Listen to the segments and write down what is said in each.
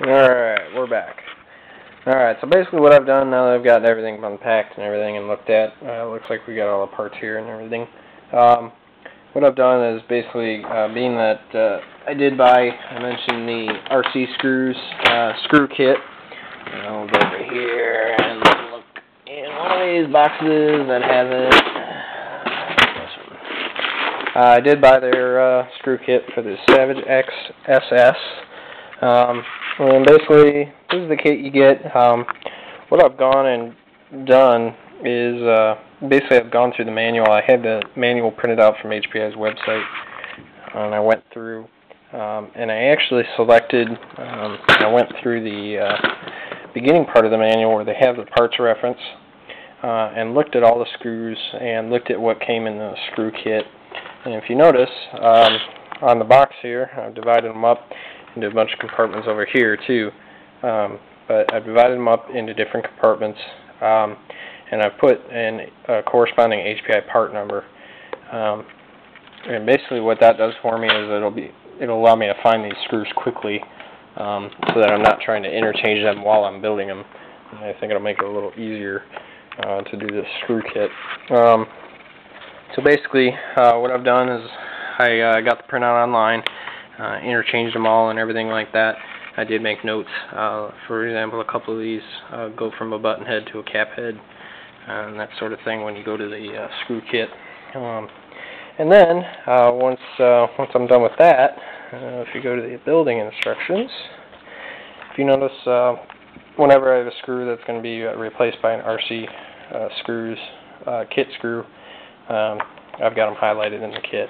Alright, we're back. Alright, so basically what I've done now that I've got everything unpacked and everything and looked at, looks like we got all the parts here and everything. What I've done is basically, being that I did buy, I mentioned the RC screws, screw kit. I'll go over here and look in one of these boxes that has it. This one. I did buy their screw kit for the Savage X SS. And basically, this is the kit you get. What I've gone and done is, basically I've gone through the manual. I had the manual printed out from HPI's website, and I went through, and I actually selected, I went through the beginning part of the manual where they have the parts reference, and looked at all the screws, and looked at what came in the screw kit. And if you notice, on the box here, I've divided them up into a bunch of compartments over here too, but I've divided them up into different compartments, and I've put in a corresponding HPI part number, and basically what that does for me is it'll allow me to find these screws quickly, so that I'm not trying to interchange them while I'm building them. And I think it'll make it a little easier to do this screw kit. So basically what I've done is I got the printout online, interchanged them all and everything like that. I did make notes. For example, a couple of these go from a button head to a cap head, and that sort of thing when you go to the screw kit. And then once I'm done with that, if you go to the building instructions, if you notice, whenever I have a screw that's going to be replaced by an RC screws kit screw, I've got them highlighted in the kit.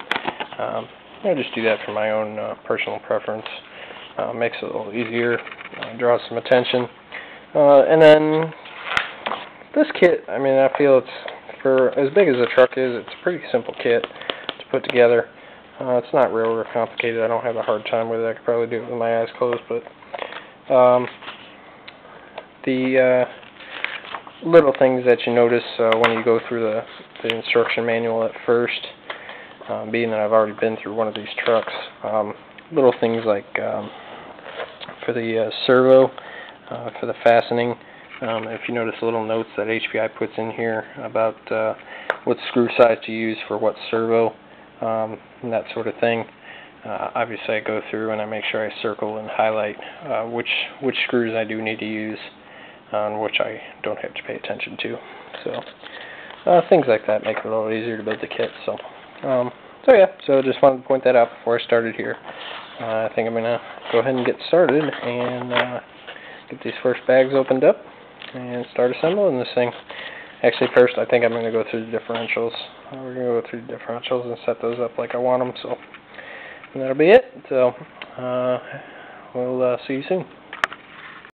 I just do that for my own personal preference. Makes it a little easier, draws some attention. And then this kit, I mean, I feel it's, for as big as the truck is, it's a pretty simple kit to put together. It's not real complicated. I don't have a hard time with it. I could probably do it with my eyes closed, but the little things that you notice when you go through the instruction manual at first, being that I've already been through one of these trucks, little things like for the servo, for the fastening, if you notice little notes that HPI puts in here about what screw size to use for what servo, and that sort of thing. Obviously I go through and I make sure I circle and highlight which screws I do need to use, and which I don't have to pay attention to. So things like that make it a little easier to build the kit. So yeah, so just wanted to point that out before I started here. I think I'm going to go ahead and get started and get these first bags opened up and start assembling this thing. Actually, first I think I'm going to go through the differentials. We're going to go through the differentials and set those up like I want them. So and that'll be it. So we'll see you soon.